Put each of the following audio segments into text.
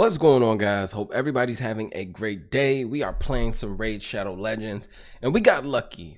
What's going on, guys? Hope everybody's having a great day. We are playing some Raid Shadow Legends and we got lucky.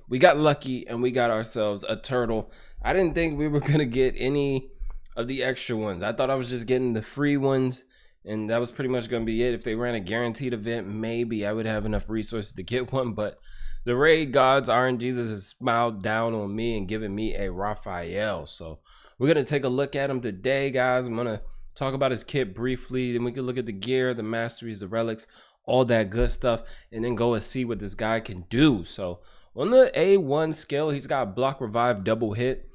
And we got ourselves a turtle. I didn't think we were gonna get any of the extra ones. I thought I was just getting the free ones and that was pretty much gonna be it. If they ran a guaranteed event, maybe I would have enough resources to get one, but the raid gods RNGesus has smiled down on me and given me a Raphael. So we're gonna take a look at him today, guys. I'm gonna talk about his kit briefly, then we can look at the gear, the masteries, the relics, all that good stuff, and then go and see what this guy can do. So on the A1 skill, he's got block, revive, double hit,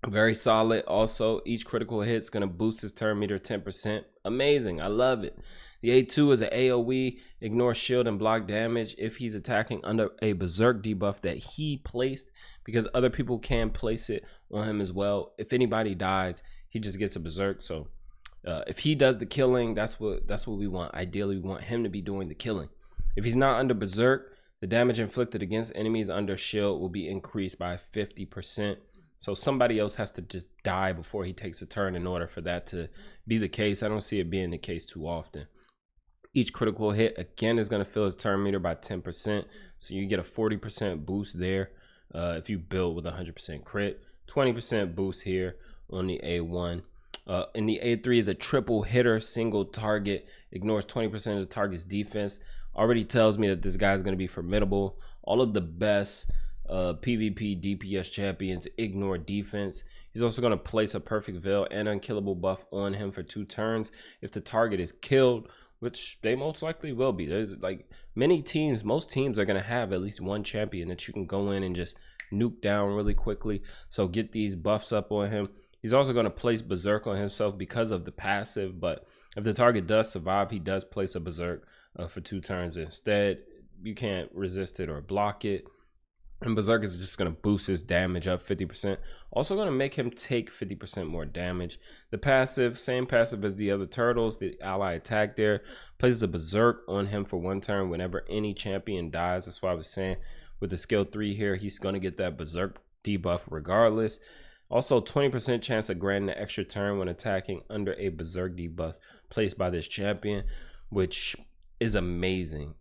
very solid. Also, each critical hit is going to boost his turn meter 10%. Amazing, I love it. The A2 is an AoE, ignore shield and block damage if he's attacking under a berserk debuff that he placed, because other people can place it on him as well. If anybody dies, he just gets a berserk. So if he does the killing, that's what we want. Ideally, we want him to be doing the killing. If he's not under berserk, the damage inflicted against enemies under shield will be increased by 50%. So somebody else has to just die before he takes a turn in order for that to be the case. I don't see it being the case too often. Each critical hit again is going to fill his turn meter by 10%, so you get a 40% boost there if you build with 100% crit. 20% boost here on the A1. In the A3 is a triple hitter, single target, ignores 20% of the target's defense. Already tells me that this guy is going to be formidable. All of the best PvP DPS champions ignore defense. He's also going to place a perfect veil and unkillable buff on him for 2 turns if the target is killed, which they most likely will be. There's like most teams are going to have at least one champion that you can go in and just nuke down really quickly. So get these buffs up on him. He's also going to place berserk on himself because of the passive, but if the target does survive, he does place a berserk for 2 turns instead. You can't resist it or block it. And berserk is just going to boost his damage up 50%. Also going to make him take 50% more damage. The passive, same passive as the other turtles. The ally attack there places a berserk on him for 1 turn whenever any champion dies. That's why I was saying with the skill 3 here, he's going to get that berserk debuff regardless. Also 20% chance of granting an extra turn when attacking under a berserk debuff placed by this champion, which is amazing.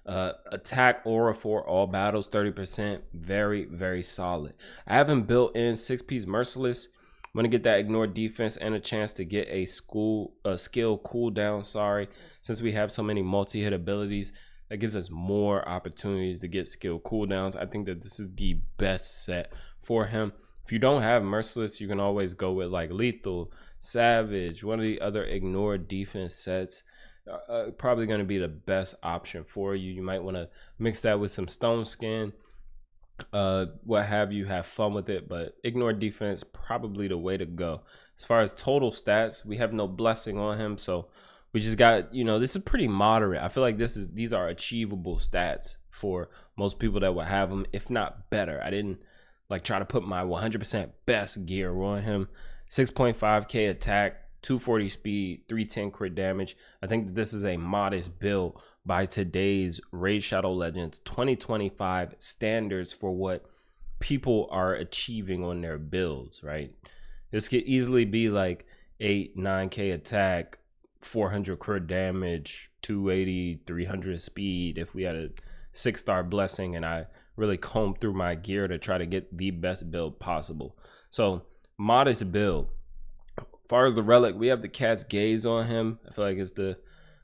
Attack aura for all battles 30%. Very solid. I haven't built in 6-piece merciless. I'm gonna get that ignore defense and a chance to get a skill cooldown, since we have so many multi-hit abilities. That gives us more opportunities to get skill cooldowns. I think that this is the best set for him. If you don't have merciless, you can always go with like lethal, savage, one of the other ignore defense sets. Probably going to be the best option for you. You might want to mix that with some stone skin, what have you, have fun with it, but ignore defense probably the way to go. As far as total stats, we have no blessing on him, so we just got, this is pretty moderate. I feel like these are achievable stats for most people that will have them, if not better. I didn't like try to put my 100% best gear on him. 6.5k attack, 240 speed, 310 crit damage. I think that this is a modest build by today's Raid Shadow Legends 2025 standards for what people are achieving on their builds, right? This could easily be like 9k attack, 400 crit damage, 280, 300 speed if we had a 6-star blessing and I really combed through my gear to try to get the best build possible. So modest build. As far as the relic, we have the cat's gaze on him. I feel like it's the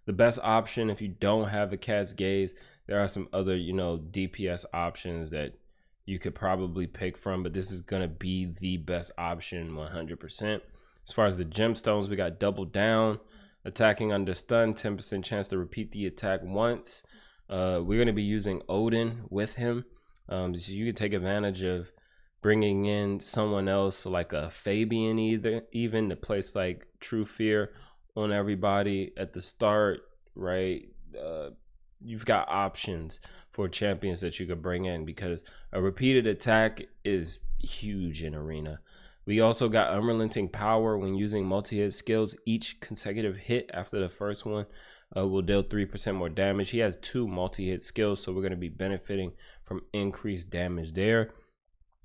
best option. If you don't have a cat's gaze, there are some other DPS options that you could probably pick from, but this is going to be the best option 100%. As far as the gemstones, we got double down, attacking under stun, 10% chance to repeat the attack once. We're going to be using Odin with him, so you can take advantage of bringing in someone else like a Fabian, even to place like True Fear on everybody at the start, right? You've got options for champions that you could bring in, because a repeated attack is huge in arena. We also got unrelenting power when using multi-hit skills. Each consecutive hit after the first one will deal 3% more damage. He has 2 multi-hit skills, so we're going to be benefiting from increased damage there.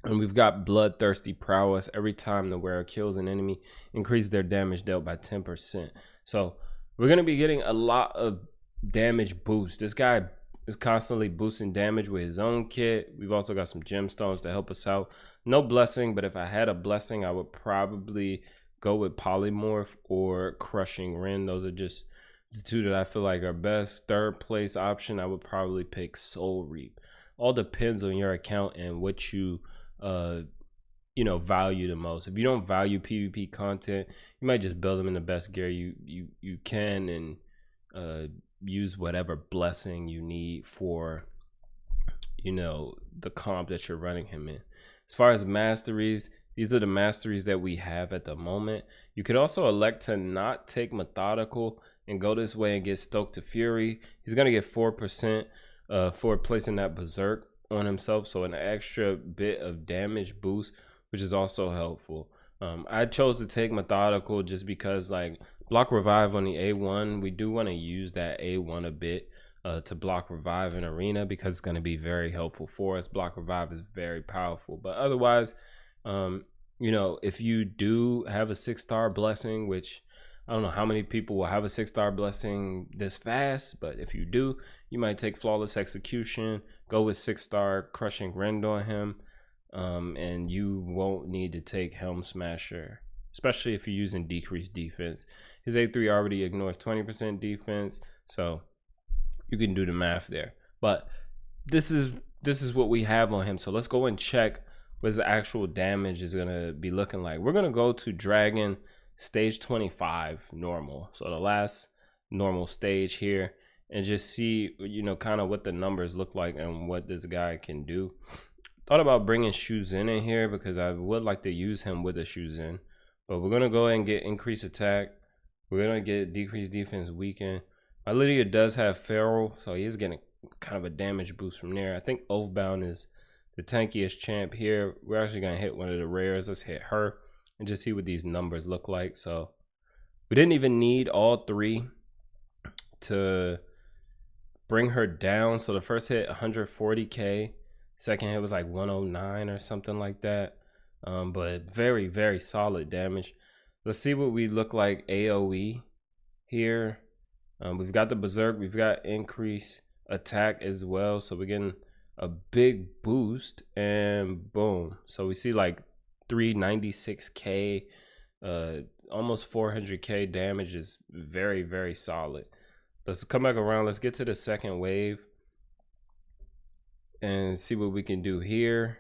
And we've got bloodthirsty prowess. Every time the wearer kills an enemy, increase their damage dealt by 10%. So we're going to be getting a lot of damage boost. This guy is constantly boosting damage with his own kit. We've also got some gemstones to help us out. No blessing, but if I had a blessing, I would probably go with polymorph or crushing Ren. Those are just the two that I feel like are best. Third place option, I would probably pick Soul Reap. All depends on your account and what you value the most. If you don't value PvP content, you might just build them in the best gear you can and use whatever blessing you need for the comp that you're running him in. As far as masteries, these are the masteries that we have at the moment. You could also elect to not take methodical and go this way and get stoked to fury. He's gonna get 4% for placing that berserk on himself, so an extra bit of damage boost, which is also helpful. I chose to take methodical just because, like, block revive on the A1, we do want to use that A1 a bit to block revive in arena, because it's going to be very helpful for us. Block revive is very powerful, but otherwise, if you do have a 6-star blessing, which I don't know how many people will have a 6-star blessing this fast, but if you do, you might take flawless execution, go with 6-star crushing rend on him, and you won't need to take Helm Smasher, especially if you're using decreased defense. His A3 already ignores 20% defense, so you can do the math there. But this is what we have on him. So let's go and check what his actual damage is gonna be looking like. We're gonna go to Dragon stage 25 normal, so the last normal stage here, and just see kind of what the numbers look like and what this guy can do. Thought about bringing Shuzhen in here because I would like to use him with a Shuzhen, but we're gonna go ahead and get increased attack. We're gonna get decreased defense weaken. My Lydia does have feral, so he is getting kind of a damage boost from there. I think Oathbound is the tankiest champ here. We're actually gonna hit one of the rares. Let's hit her and just see what these numbers look like. So we didn't even need all three to bring her down. So the first hit 140k, second hit was like 109 or something like that, but very, very solid damage. Let's see what we look like AoE here. We've got the berserk, we've got increased attack as well, so we're getting a big boost, and boom, so we see like 396k, almost 400k damage. Is very, very solid. Let's come back around. Let's get to the second wave and see what we can do here.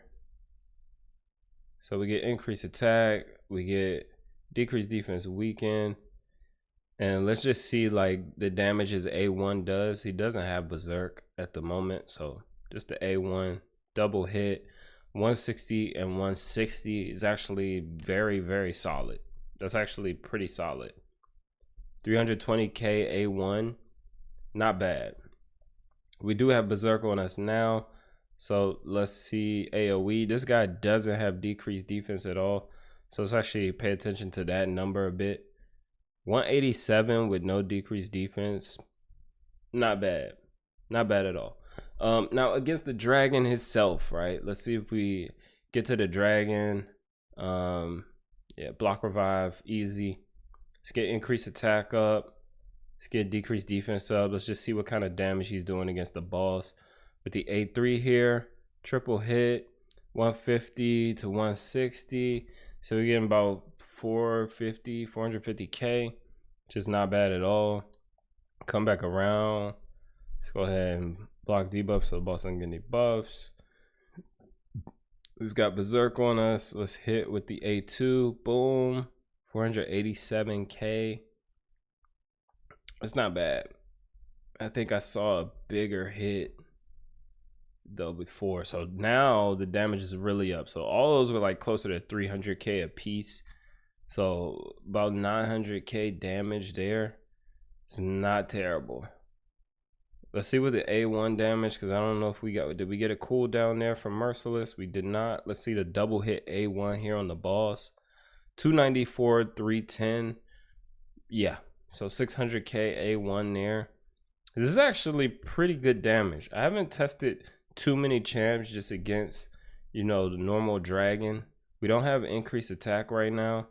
So we get increased attack, we get decreased defense weaken, and let's just see like the damage his A1 does. He doesn't have berserk at the moment, so just the A1 double hit 160 and 160 is actually very, very solid. That's actually pretty solid. 320k A1, not bad. We do have berserk on us now, so let's see AoE. This guy doesn't have decreased defense at all, so let's actually pay attention to that number a bit. 187 with no decreased defense, not bad, not bad at all. Now against the dragon himself, right? Let's see if we get to the dragon. Yeah, block revive, easy. Let's get increased attack up. Let's get decreased defense up. Let's just see what kind of damage he's doing against the boss. With the A3 here, triple hit, 150 to 160. So we're getting about 450k, which is not bad at all. Come back around. Let's go ahead and block debuff so the boss doesn't get any buffs. We've got berserk on us. Let's hit with the A2. Boom. 487k. It's not bad. I think I saw a bigger hit though before, so now the damage is really up. So all those were like closer to 300k a piece, so about 900k damage there. It's not terrible. Let's see what the A1 damage, because I don't know if we got, did we get a cooldown there from Merciless? We did not. Let's see the double hit A1 here on the boss. 294, 310. Yeah, so 600k A1 there. This is actually pretty good damage. I haven't tested too many champs just against, the normal dragon. We don't have increased attack right now.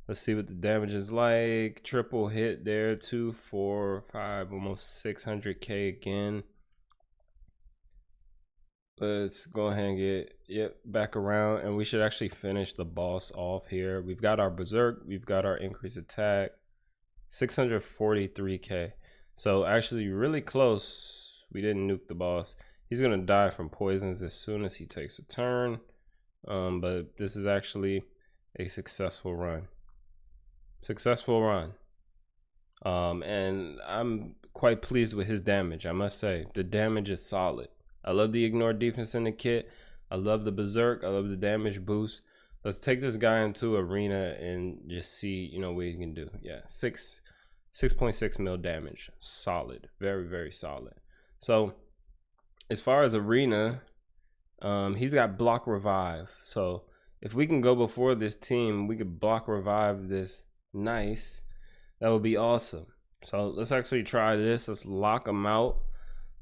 Let's see what the damage is like. Triple hit there, 2, 4, 5, almost 600k again. Let's go ahead and get back around, and we should actually finish the boss off here. We've got our berserk, we've got our increased attack, 643k. So actually really close. We didn't nuke the boss. He's gonna die from poisons as soon as he takes a turn. But this is actually a successful run. And I'm quite pleased with his damage. I must say the damage is solid. I love the ignore defense in the kit. I love the berserk. I love the damage boost. Let's take this guy into arena and just see, you know, what he can do. Yeah, 6.6 mil damage. Solid. Very, very solid. So as far as arena, he's got block revive. So if we can go before this team, we could block revive this. Nice. That would be awesome. So let's actually try this. Let's lock him out.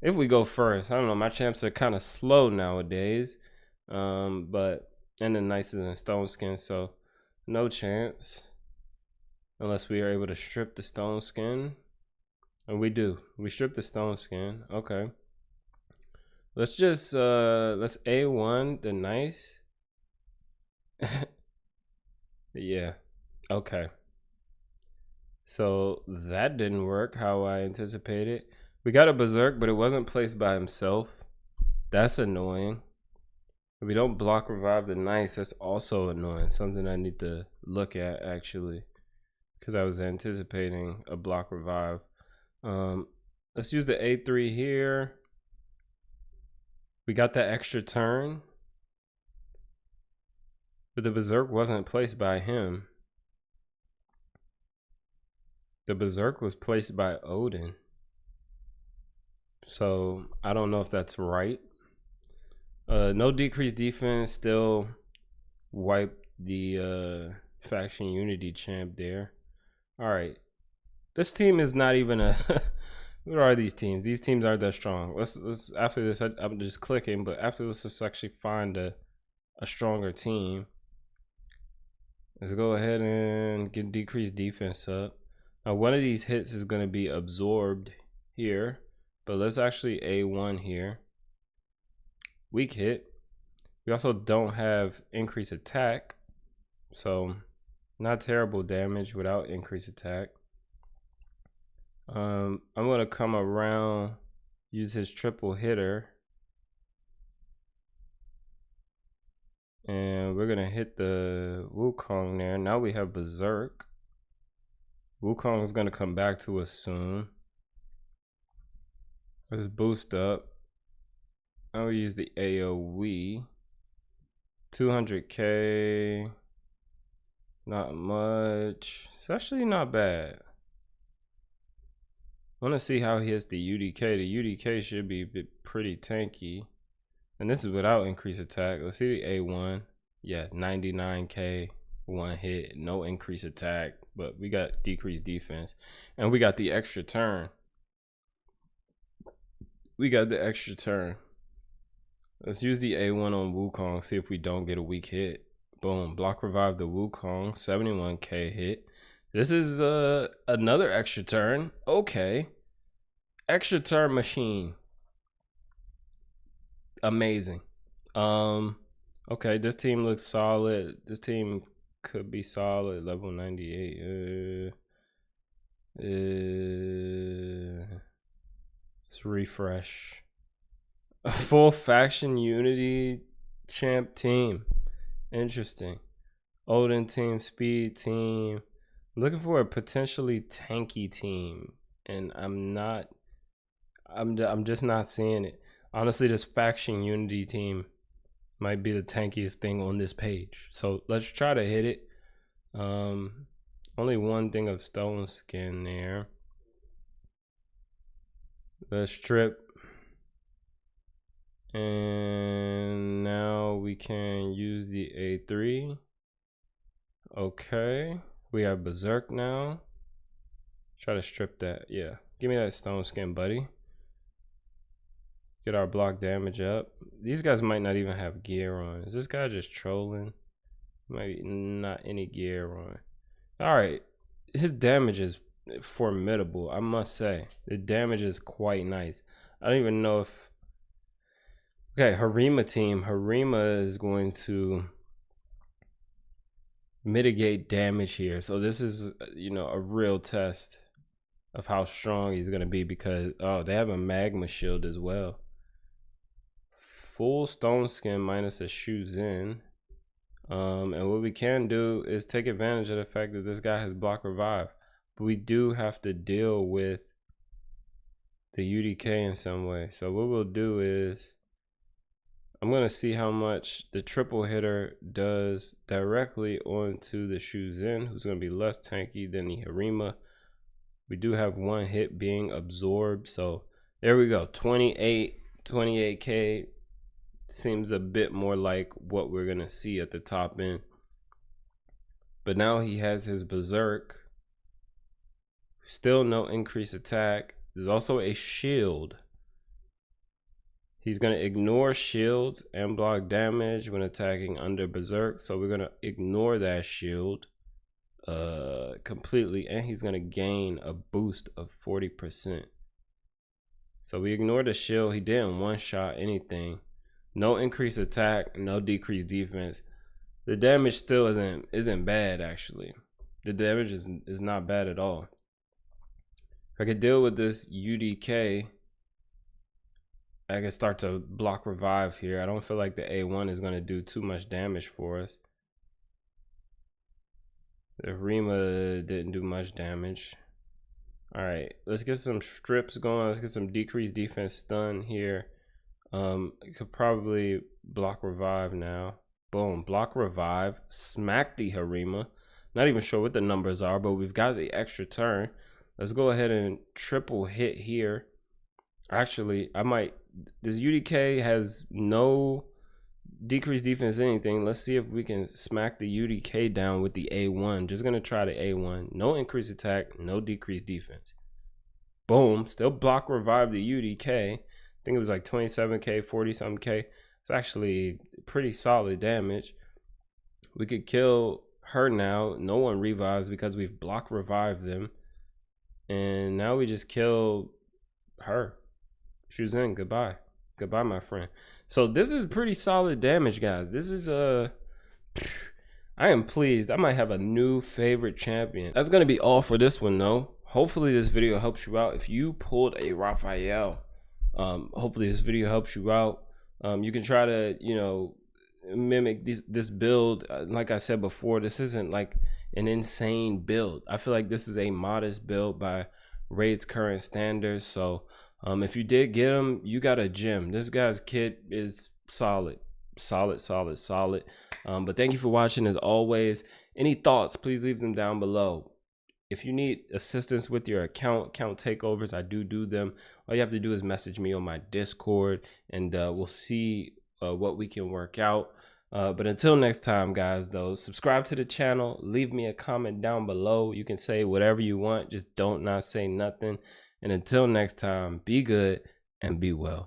If we go first, I don't know, my champs are kind of slow nowadays. But and then nicer than stone skin, so no chance unless we are able to strip the stone skin. And we do. We strip the stone skin. Okay. Let's just let's A1 the nice. Yeah. Okay. So that didn't work how I anticipated. We got a berserk, but it wasn't placed by himself. That's annoying. If we don't block revive the nice, that's also annoying. Something I need to look at actually, because I was anticipating a block revive. Let's use the A3 here. We got that extra turn, but the berserk wasn't placed by him. The berserk was placed by Odin. So I don't know if that's right. No decreased defense, still wiped the faction unity champ there. All right, this team is not even a what are these teams? These teams aren't that strong. Let's after this, I'm just clicking, but after this, let's actually find a stronger team. Let's go ahead and get decreased defense up. Now one of these hits is going to be absorbed here, but let's actually A1 here. Weak hit. We also don't have increased attack, so not terrible damage without increased attack. I'm gonna come around, use his triple hitter, and we're gonna hit the Wukong there. Now we have berserk. Wukong is gonna come back to us soon. Let's boost up. I will use the AoE. 200k. Not much. It's actually not bad. I want to see how he hits the UDK. The UDK should be pretty tanky. And this is without increased attack. Let's see the A1. Yeah, 99k. One hit. No increased attack. But we got decreased defense. And we got the extra turn. Let's use the A1 on Wukong, see if we don't get a weak hit. Boom, block revive the Wukong, 71k hit. This is another extra turn. Okay. Extra turn machine. Amazing. Okay, this team looks solid. This team could be solid. Level 98. Let's refresh. A full faction unity champ team. Interesting. Odin team, speed team. I'm looking for a potentially tanky team, and I'm just not seeing it. Honestly, this faction unity team might be the tankiest thing on this page. So let's try to hit it. Only one thing of stone skin there. Let's strip. And now we can use the A3. Okay. We have berserk now. Try to strip that. Yeah. Give me that stone skin, buddy. Get our block damage up. These guys might not even have gear on. Is this guy just trolling? Maybe not any gear on. All right, his damage is formidable, I must say. The damage is quite nice. I don't even know if... Okay, Harima team. Harima is going to mitigate damage here. So this is, you know, a real test of how strong he's going to be, because, oh, they have a magma shield as well. Full stone skin minus a shoes in. And what we can do is take advantage of the fact that this guy has block revive. But we do have to deal with the UDK in some way. So what we'll do is, I'm going to see how much the triple hitter does directly onto the shoes in, who's going to be less tanky than the Harima. We do have one hit being absorbed. So there we go. 28k seems a bit more like what we're going to see at the top end. But now he has his berserk. Still no increased attack. There's also a shield. He's going to ignore shields and block damage when attacking under berserk. So we're going to ignore that shield completely. And he's going to gain a boost of 40%. So we ignore the shield. He didn't one-shot anything. No increased attack, no decreased defense. The damage still isn't bad, actually. The damage is not bad at all. If I could deal with this UDK, I can start to block revive here. I don't feel like the A1 is going to do too much damage for us. The Rima didn't do much damage. All right, let's get some strips going. Let's get some decreased defense stun here. Could probably block revive now. Boom, block revive. Smack the Harima. Not even sure what the numbers are, but we've got the extra turn. Let's go ahead and triple hit here. Actually, I might... This UDK has no decreased defense anything. Let's see if we can smack the UDK down with the A1. Just gonna try the A1. No increased attack, no decreased defense. Boom, still block revive the UDK. I think it was like 27k, 40 something k. It's actually pretty solid damage. We could kill her now. No one revives because we've block revived them. And now we just kill her. Shoes in, goodbye. Goodbye, my friend. So this is pretty solid damage, guys. This is I am pleased. I might have a new favorite champion. That's gonna be all for this one though. Hopefully this video helps you out. If you pulled a Raphael, hopefully this video helps you out. You can try to, you know, mimic this build. Like I said before, this isn't like an insane build. I feel like this is a modest build by Raid's current standards. So if you did get him, you got a gem. This guy's kit is solid. But thank you for watching as always. Any thoughts, please leave them down below. If you need assistance with your account takeovers, I do them. All you have to do is message me on my Discord, and we'll see what we can work out. But until next time, guys, though, subscribe to the channel. Leave me a comment down below. You can say whatever you want. Just don't not say nothing. And until next time, be good and be well.